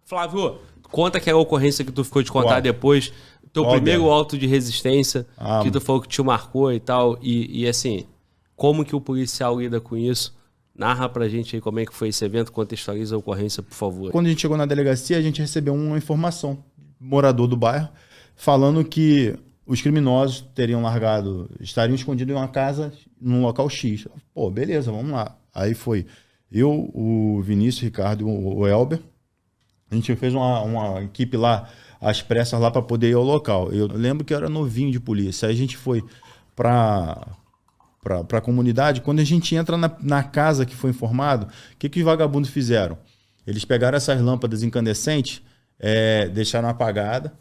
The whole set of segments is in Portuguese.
Flávio, conta que a ocorrência que tu ficou de contar Qual? depois, teu Qual primeiro dela? auto de resistência, que tu falou que te marcou e tal, e assim, como que o policial lida com isso? Narra pra gente aí como é que foi esse evento, contextualiza a ocorrência, por favor. Quando a gente chegou na delegacia, a gente recebeu uma informação, morador do bairro, falando que os criminosos estariam escondidos em uma casa num local X. Pô, beleza, vamos lá. Aí foi eu, o Vinícius, o Ricardo e o Elber. A gente fez uma equipe lá, às pressas lá, para poder ir ao local. Eu lembro que eu era novinho de polícia. Aí a gente foi para a comunidade. Quando a gente entra na casa que foi informado, o que os vagabundos fizeram? Eles pegaram essas lâmpadas incandescentes, deixaram apagada,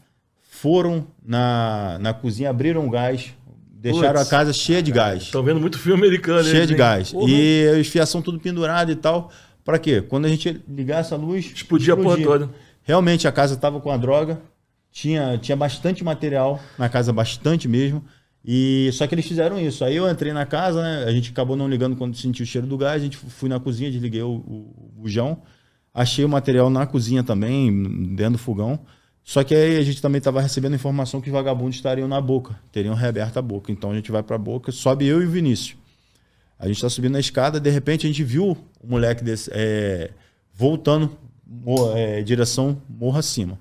foram na cozinha, abriram gás, deixaram a casa cheia de gás. Estão vendo muito filme americano. Cheia de gás. Porra. E a esfiação tudo pendurado e tal. Para quê? Quando a gente ligasse a luz... Explodia a porra toda. Realmente, a casa estava com a droga. Tinha bastante material na casa, bastante mesmo. Só que eles fizeram isso. Aí eu entrei na casa, né? A gente acabou não ligando quando sentiu o cheiro do gás. A gente fui na cozinha, desliguei o bujão. Achei o material na cozinha também, dentro do fogão. Só que aí a gente também estava recebendo informação que os vagabundos estariam na boca. Teriam reaberto a boca. Então a gente vai para a boca, sobe eu e o Vinícius. A gente está subindo na escada, de repente a gente viu o moleque voltando em direção morro acima.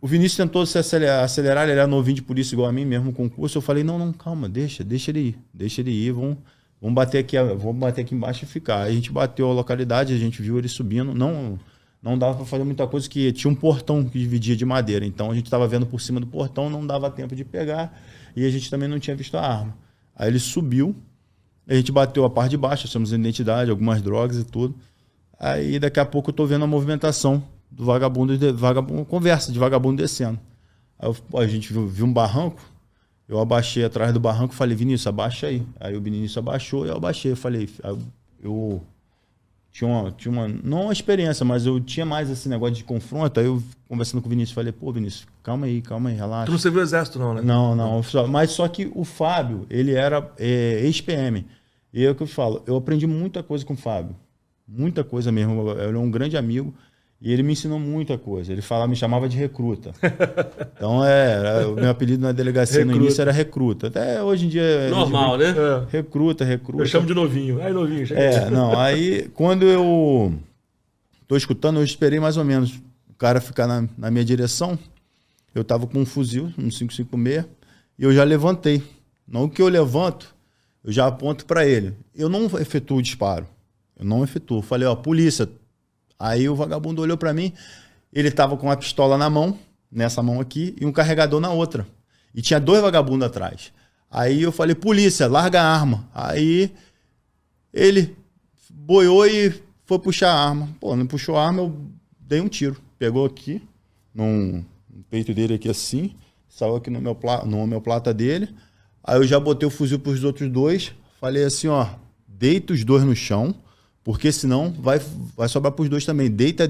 O Vinícius tentou se acelerar, ele era novinho de polícia igual a mim, mesmo concurso. Eu falei, não, calma, deixa ele ir, vamos bater aqui embaixo e ficar. Aí a gente bateu a localidade, a gente viu ele subindo, não dava para fazer muita coisa, que tinha um portão que dividia de madeira, então a gente estava vendo por cima do portão, não dava tempo de pegar, e a gente também não tinha visto a arma. Aí ele subiu, a gente bateu a parte de baixo, achamos identidade, algumas drogas e tudo. Aí daqui a pouco eu tô vendo a movimentação do vagabundo, conversa de vagabundo descendo. Aí a gente viu um barranco, eu abaixei atrás do barranco e falei, Vinícius, abaixa aí. Aí o Vinícius abaixou e eu abaixei. Eu falei, eu tinha não uma experiência, mas eu tinha mais esse negócio de confronto. Aí eu conversando com o Vinícius, falei, pô, Vinícius, calma aí, relaxa. Tu não serviu o exército não, né? Não, mas só que o Fábio, ele era ex-PM. E é o que eu falo, eu aprendi muita coisa com o Fábio. Muita coisa mesmo. Ele é um grande amigo e ele me ensinou muita coisa. Ele me chamava de recruta. Então, o meu apelido na delegacia no início era recruta. Até hoje em dia... Normal, né? Recruta. Eu chamo de novinho. Aí, novinho. Aí quando eu tô escutando, eu esperei mais ou menos o cara ficar na minha direção. Eu tava com um fuzil, um 5.56, e eu já levantei. Não que eu levanto, eu já aponto para ele. Eu não efetuo o disparo. Eu falei, polícia. Aí o vagabundo olhou para mim, ele tava com a pistola na mão, nessa mão aqui, e um carregador na outra. E tinha 2 vagabundos atrás. Aí eu falei, polícia, larga a arma. Aí ele boiou e foi puxar a arma. Pô, não puxou a arma, eu dei um tiro. Pegou aqui, no peito dele aqui assim, saiu aqui no omoplata dele. Aí eu já botei o fuzil pros outros 2, falei assim, deita os 2 no chão, porque senão vai sobrar pros 2 também. Deita.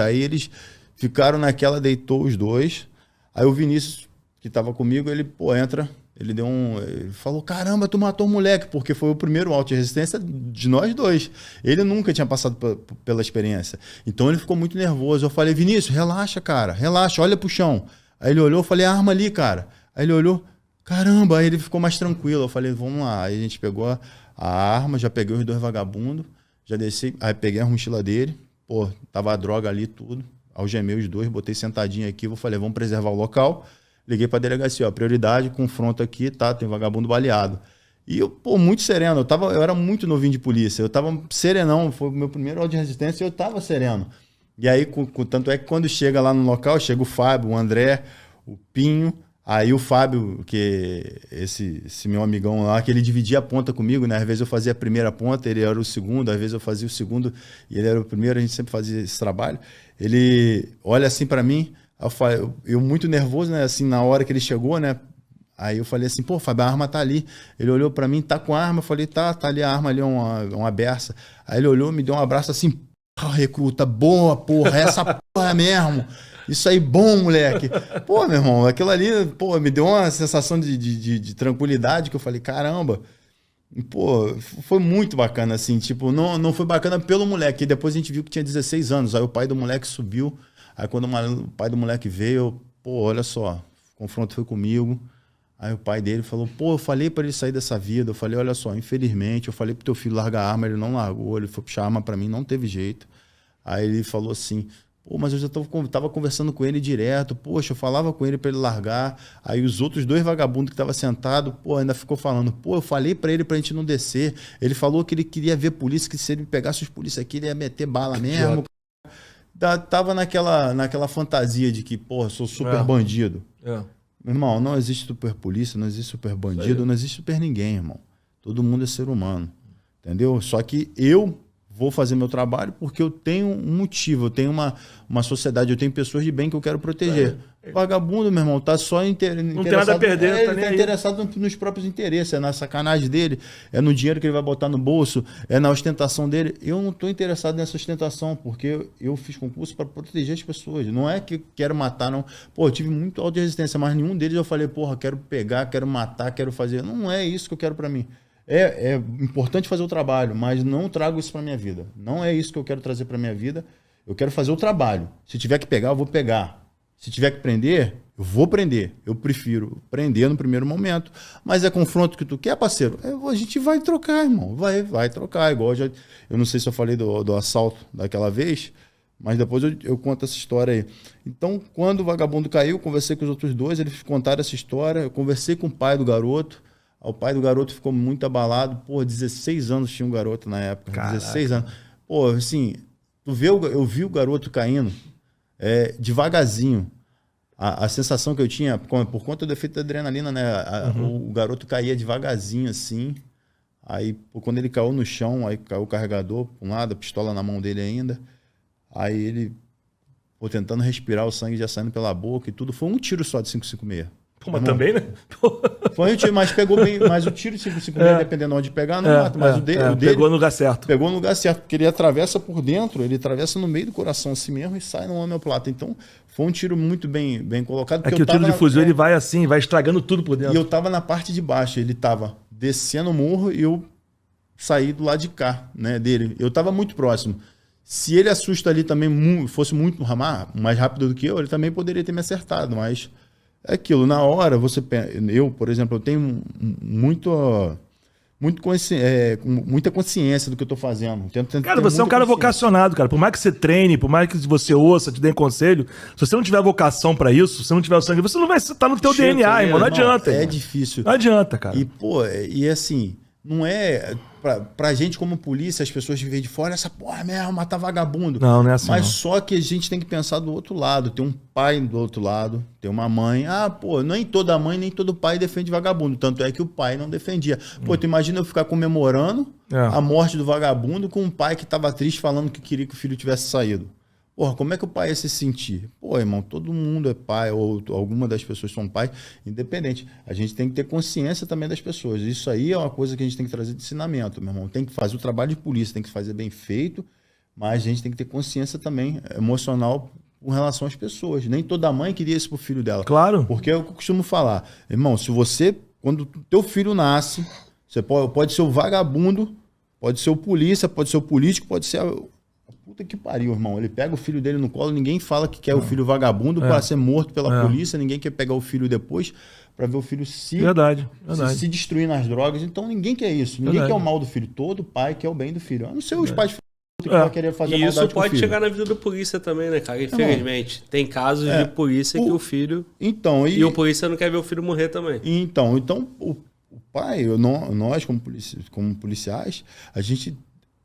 Aí eles ficaram naquela, deitou os 2. Aí o Vinícius, que tava comigo, ele, entra, ele falou, caramba, tu matou o moleque, porque foi o primeiro auto de resistência de nós 2. Ele nunca tinha passado pela experiência. Então ele ficou muito nervoso. Eu falei, Vinícius, relaxa, cara, relaxa, olha pro chão. Aí ele olhou, eu falei, a arma ali, cara. Aí ele olhou, caramba, aí ele ficou mais tranquilo. Eu falei, vamos lá. Aí a gente pegou a arma, já peguei os 2 vagabundos, já desci, aí peguei a mochila dele, tava a droga ali, tudo. Algemei os 2, botei sentadinho aqui, falei, vamos preservar o local. Liguei pra delegacia, prioridade, confronto aqui, tá, tem vagabundo baleado. E eu, muito sereno, eu era muito novinho de polícia, eu tava serenão, foi o meu primeiro auto de resistência e eu tava sereno. E aí, tanto é que quando chega lá no local, chega o Fábio, o André, o Pinho. Aí o Fábio, que esse meu amigão lá, que ele dividia a ponta comigo, né? Às vezes eu fazia a primeira ponta, ele era o segundo, às vezes eu fazia o segundo e ele era o primeiro, a gente sempre fazia esse trabalho. Ele olha assim para mim, eu muito nervoso, né? Assim, na hora que ele chegou, né? Aí eu falei assim, Fábio, a arma tá ali. Ele olhou para mim, tá com a arma? Eu falei, tá ali a arma ali, uma berça. Aí ele olhou, me deu um abraço assim, recruta, boa, porra, essa porra mesmo. Isso aí, bom, moleque. Meu irmão, aquilo ali, me deu uma sensação de tranquilidade que eu falei, caramba. Pô, foi muito bacana, assim, tipo, não foi bacana pelo moleque. Depois a gente viu que tinha 16 anos. Aí o pai do moleque subiu. Aí quando o pai do moleque veio, pô, olha só, o confronto foi comigo. Aí o pai dele falou, pô, eu falei para ele sair dessa vida. Eu falei, olha só, infelizmente, eu falei pro teu filho largar a arma, ele não largou. Ele foi puxar a arma para mim, não teve jeito. Aí ele falou assim, pô, mas eu já tava conversando com ele direto. Poxa, eu falava com ele para ele largar. Aí os outros 2 vagabundos que estavam sentados, pô, ainda ficou falando, pô, eu falei para ele pra gente não descer. Ele falou que ele queria ver polícia, que se ele pegasse os polícia aqui, ele ia meter bala mesmo. Tava naquela fantasia de que, porra, sou super bandido. Meu irmão, não existe super polícia, não existe super bandido, não existe super ninguém, irmão. Todo mundo é ser humano, entendeu? Só que eu vou fazer meu trabalho porque eu tenho um motivo, eu tenho uma sociedade, eu tenho pessoas de bem que eu quero proteger. Vagabundo, meu irmão, tá só interessado... Não tem nada a perder, ele tá interessado nos próprios interesses, é na sacanagem dele, é no dinheiro que ele vai botar no bolso, é na ostentação dele. Eu não tô interessado nessa ostentação, porque eu fiz concurso para proteger as pessoas. Não é que eu quero matar, não. Pô, eu tive muito alta resistência, mas nenhum deles eu falei, porra, quero pegar, quero matar, quero fazer. Não é isso que eu quero para mim. É importante fazer o trabalho, mas não trago isso para minha vida. Não é isso que eu quero trazer para minha vida. Eu quero fazer o trabalho. Se tiver que pegar, eu vou pegar. Se tiver que prender, eu vou prender. Eu prefiro prender no primeiro momento. Mas é confronto que tu quer, parceiro? A gente vai trocar, irmão. Vai trocar. Igual eu não sei se eu falei do assalto daquela vez, mas depois eu conto essa história aí. Então, quando o vagabundo caiu, eu conversei com os outros 2, eles contaram essa história. Eu conversei com o pai do garoto. O pai do garoto ficou muito abalado. Pô, 16 anos tinha um garoto na época. Caraca. 16 anos. Pô, assim, eu vi o garoto caindo devagarzinho. A sensação que eu tinha, por conta do efeito da adrenalina, né? O garoto caía devagarzinho, assim. Aí, quando ele caiu no chão, aí caiu o carregador por um lado, a pistola na mão dele ainda. Aí ele, tentando respirar, o sangue já saindo pela boca e tudo. Foi um tiro só de 5,56. Pô, mas também, né? Foi um tiro, mas pegou bem. Mas o tiro de 5,56, dependendo de onde pegar, não mata. Mas o dele pegou no lugar certo. Pegou no lugar certo, porque ele atravessa por dentro, ele atravessa no meio do coração assim mesmo e sai no omoplata. Então, foi um tiro muito bem colocado. É que o tiro de fuzil, ele vai assim, vai estragando tudo por dentro. E eu tava na parte de baixo, ele tava descendo o morro e eu saí do lado de cá, né, dele. Eu tava muito próximo. Se ele assusta ali também, fosse muito mais rápido do que eu, ele também poderia ter me acertado, mas... É aquilo, na hora, eu, por exemplo, eu tenho muita consciência do que eu estou fazendo. Cara, você é um cara vocacionado, cara. Por mais que você treine, por mais que você ouça, te dê conselho, se você não tiver vocação pra isso, se você não tiver o sangue, você não vai estar no teu DNA, irmão. Não adianta. É difícil. Não adianta, cara. E, pô, assim, não é... Pra gente como polícia, as pessoas que vêm de fora, essa porra mesmo, matar vagabundo. Não é assim. Mas só que a gente tem que pensar do outro lado. Tem um pai do outro lado, tem uma mãe. Nem toda mãe, nem todo pai defende vagabundo. Tanto é que o pai não defendia. Pô, tu imagina eu ficar comemorando a morte do vagabundo com um pai que tava triste falando que queria que o filho tivesse saído. Porra, como é que o pai ia se sentir? Pô, irmão, todo mundo é pai, ou alguma das pessoas são pai, independente. A gente tem que ter consciência também das pessoas. Isso aí é uma coisa que a gente tem que trazer de ensinamento, meu irmão. Tem que fazer o trabalho de polícia, tem que fazer bem feito, mas a gente tem que ter consciência também emocional com relação às pessoas. Nem toda mãe queria isso pro filho dela. Claro. Porque é o que eu costumo falar. Irmão, quando teu filho nasce, você pode ser o vagabundo, pode ser o polícia, pode ser o político, pode ser... Puta que pariu, irmão. Ele pega o filho dele no colo, ninguém fala que quer o filho vagabundo para ser morto pela polícia, ninguém quer pegar o filho depois para ver o filho se se destruir nas drogas. Então ninguém quer isso. Ninguém quer o mal do filho. Todo pai quer o bem do filho. A não ser os pais que vai querer fazer e maldade isso pode chegar na vida do polícia também, né, cara? Infelizmente. Tem casos de polícia que o filho... E o polícia não quer ver o filho morrer também. Então o pai, nós como policiais, a gente...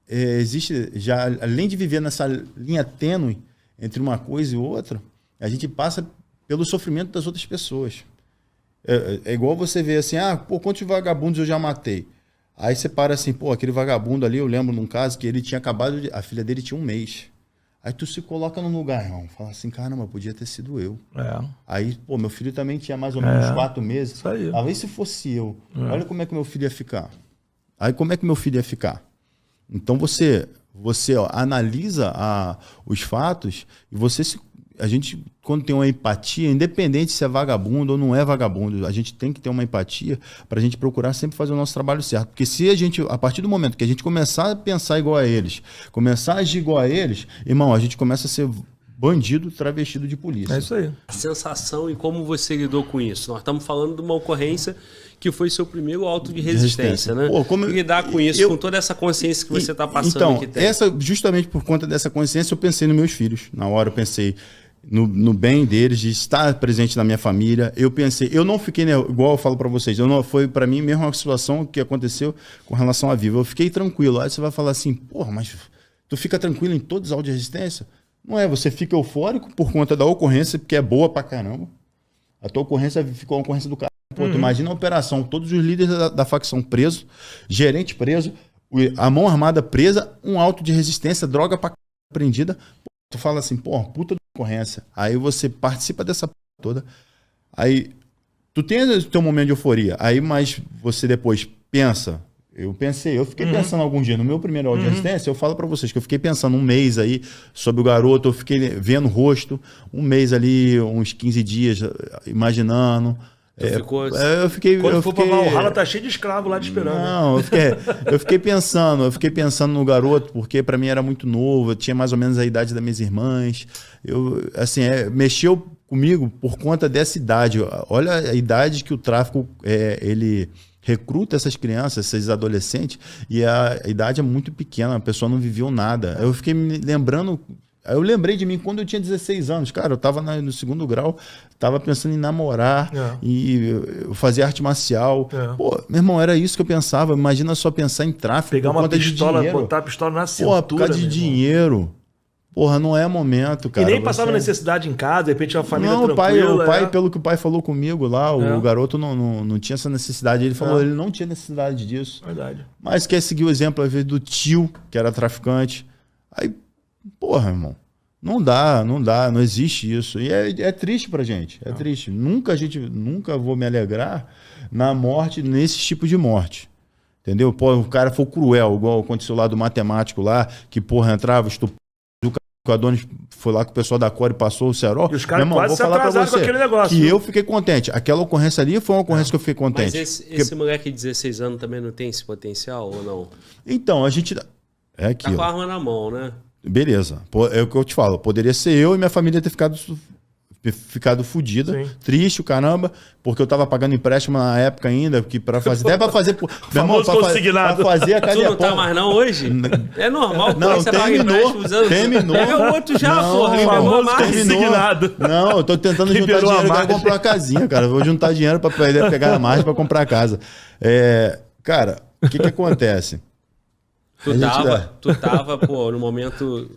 existe já, além de viver nessa linha tênue entre uma coisa e outra, a gente passa pelo sofrimento das outras pessoas. É igual você ver assim, quantos vagabundos eu já matei? Aí você para assim, aquele vagabundo ali, eu lembro num caso que ele tinha a filha dele tinha 1 mês. Aí tu se coloca num lugar, irmão, fala assim, caramba, podia ter sido eu. Aí, meu filho também tinha mais ou menos 4 meses. Isso aí. Aí se fosse eu, olha como é que meu filho ia ficar. Então você analisa os fatos e você quando tem uma empatia, independente se é vagabundo ou não é vagabundo, a gente tem que ter uma empatia para a gente procurar sempre fazer o nosso trabalho certo. Porque se a partir do momento que a gente começar a pensar igual a eles, começar a agir igual a eles, irmão, a gente começa a ser bandido travestido de polícia. É isso aí. A sensação e como você lidou com isso. Nós estamos falando de uma ocorrência que foi seu primeiro auto de resistência, né? Pô, e lidar com isso, com toda essa consciência que você está passando. Então, que tem. justamente por conta dessa consciência, eu pensei nos meus filhos. Na hora eu pensei no bem deles, de estar presente na minha família. Eu não fiquei, igual eu falo para vocês, foi para mim mesmo uma situação que aconteceu com relação à Viva. Eu fiquei tranquilo. Aí você vai falar assim, porra, mas tu fica tranquilo em todos os autos de resistência? Não é, você fica eufórico por conta da ocorrência, porque é boa pra caramba. A tua ocorrência ficou uma ocorrência do cara. Pô, tu imagina a operação, todos os líderes da facção presos, gerente preso, a mão armada presa, um auto de resistência, droga pra prendida. Pô, tu fala assim, pô, puta da ocorrência. Aí você participa dessa p toda. Aí tu tem o teu momento de euforia. Aí, mas você depois pensa. Eu fiquei pensando algum dia, no meu primeiro auto de resistência, eu falo pra vocês que eu fiquei pensando um mês aí sobre o garoto, eu fiquei vendo o rosto, um mês ali, uns 15 dias, imaginando. Eu fiquei. Quando for pra Valhalla, tá cheio de escravo lá te esperando. Não, eu fiquei pensando no garoto, porque pra mim era muito novo, eu tinha mais ou menos a idade das minhas irmãs. Mexeu comigo por conta dessa idade. Olha a idade que o tráfico ele recruta essas crianças, esses adolescentes, e a idade é muito pequena, a pessoa não viveu nada. Eu fiquei me lembrando. Eu lembrei de mim quando eu tinha 16 anos. Cara, eu tava no 2º grau, tava pensando em namorar e fazer arte marcial. Pô, meu irmão, era isso que eu pensava. Imagina só pensar em tráfico. Pegar uma pistola, botar a pistola na cintura. Porra, por causa de dinheiro. Porra, não é momento, cara. E nem passava necessidade em casa, de repente uma família tranquila. O pai, pelo que o pai falou comigo lá, o garoto não tinha essa necessidade. Ele falou, ele não tinha necessidade disso. Verdade. Mas quer seguir o exemplo, às vezes, do tio, que era traficante. Aí, porra, irmão, não existe isso. E é triste pra gente, é triste. Nunca vou me alegrar na morte, nesse tipo de morte. Entendeu? Pô, o cara foi cruel, igual aconteceu lá do matemático lá, que, porra, entrava, estuprava. O Adonis foi lá com o pessoal da Core e passou o cerol. E os caras quase se atrasaram com aquele negócio. Que eu fiquei contente. Aquela ocorrência ali foi uma ocorrência que eu fiquei contente. Mas esse moleque de 16 anos também não tem esse potencial ou não? Então, a gente... Tá com a arma na mão, né? Beleza. É o que eu te falo. Poderia ser eu e minha família ter ficado fodida, triste o caramba, porque eu tava pagando empréstimo na época ainda, que para fazer, até para fazer, meu irmão, pra fazer a Cadepol. Tu não tá mais não hoje? É normal, não, terminou. Pega o outro já, porra, terminou. Não, eu tô tentando juntar dinheiro para comprar uma casinha, cara. Vou juntar dinheiro para pegar a margem para comprar a casa. Cara, o que acontece? Tu tava, pô, no momento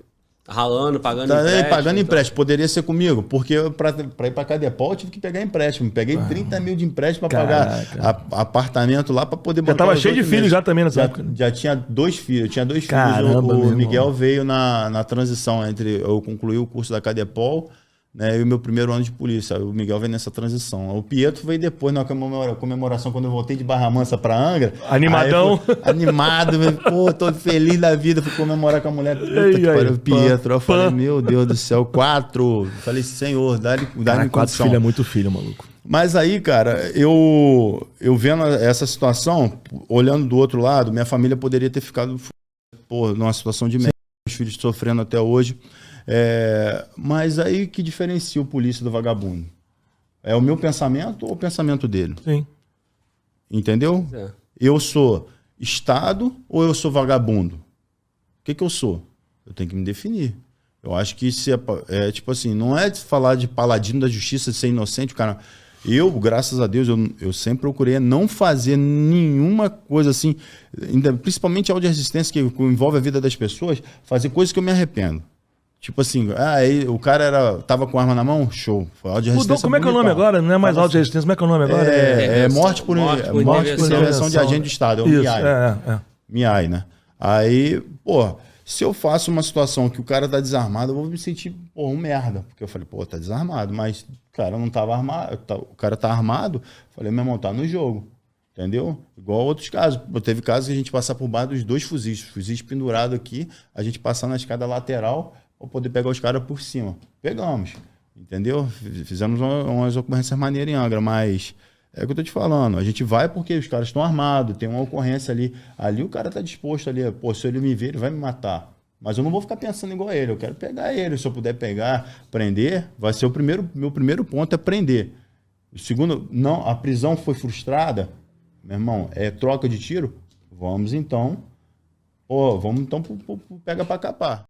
ralando, pagando empréstimo. Pagando empréstimo. Poderia ser comigo, porque para ir para Cadepol eu tive que pegar empréstimo. Peguei 30 mil de empréstimo para pagar apartamento lá para poder... Já tava cheio de filhos já também nessa época. Já tinha 2 filhos. Eu tinha 2 Caramba, filhos. O Miguel veio na transição entre... Eu concluí o curso da Cadepol, né, e o meu primeiro ano de polícia. O Miguel veio nessa transição. O Pietro veio depois, na comemoração, quando eu voltei de Barra Mansa para Angra. Animadão. Animado. Pô, tô feliz da vida. Fui comemorar com a mulher. Puta que pariu, Pietro. Eu falei, meu Deus do céu, 4. Falei, Senhor, dá-lhe 4 filhos é muito filho, maluco. Mas aí, cara, eu vendo essa situação, olhando do outro lado, minha família poderia ter ficado numa situação de merda. Meus filhos sofrendo até hoje. Mas aí que diferencia o polícia do vagabundo? É o meu pensamento ou o pensamento dele? Sim. Entendeu? Eu sou Estado ou eu sou vagabundo? O que eu sou? Eu tenho que me definir. Eu acho que isso tipo assim, não é de falar de paladino da justiça, de ser inocente, cara. Eu, graças a Deus, eu sempre procurei não fazer nenhuma coisa assim, principalmente auto de resistência que envolve a vida das pessoas, fazer coisas que eu me arrependo. Tipo assim, o cara tava com arma na mão? Show. Foi auto de resistência. Como é que é o nome agora? Não é mais auto de resistência, como é que é o nome agora? Morte por intervenção de agente de Estado. É o MIAI. MIAI, né? Aí, pô, se eu faço uma situação que o cara tá desarmado, eu vou me sentir, um merda. Porque eu falei, tá desarmado, mas o cara não tava armado, o cara tá armado. Falei, meu irmão, tá no jogo. Entendeu? Igual outros casos. Teve casos que a gente passar por baixo dos 2 fuzis pendurados aqui, a gente passar na escada lateral, para poder pegar os caras por cima. Pegamos, entendeu? Fizemos umas ocorrências maneiras em Angra, mas é o que eu tô te falando. A gente vai porque os caras estão armados, tem uma ocorrência ali. Ali o cara tá disposto ali, pô, se ele me ver, ele vai me matar. Mas eu não vou ficar pensando igual a ele, eu quero pegar ele. Se eu puder pegar, prender, vai ser meu primeiro ponto é prender. O segundo, não, a prisão foi frustrada, meu irmão, é troca de tiro? Vamos então pro pega pra capar.